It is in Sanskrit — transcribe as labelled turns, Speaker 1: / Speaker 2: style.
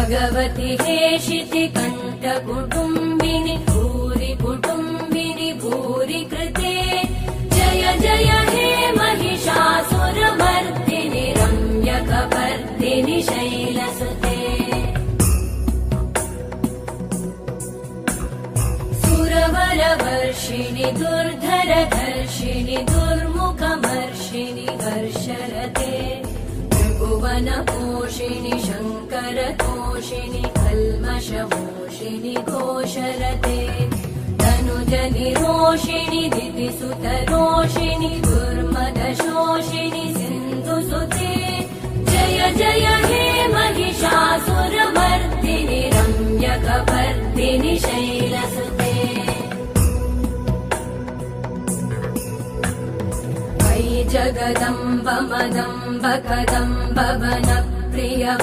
Speaker 1: भगवति हेशिति कण्ठकुटुम्बिनि भूरि कुटुम्बिनि भूरि कृते जय जय हे महिषासुरमर्दिनि रम्यकपर्दिनि शैलसुते सुरवरवर्षिणि दुर्धरधर्षिणि दुर्मुखमर्षिणि हर्षरते त्रिभुवनपोषिणि शङ्करतोषिणि कल्मषमोषिणि घोषरते तनुजनिरोषिणि दितिसुतरोषिणि दुर्मदशोषिणि सिन्धुसुते जय जय हे महिषासुरमर्दिनि रम्यकपर्दिनि शैलसुते जगदम्ब मदम्ब कदम्ब वनप्रियवासिनि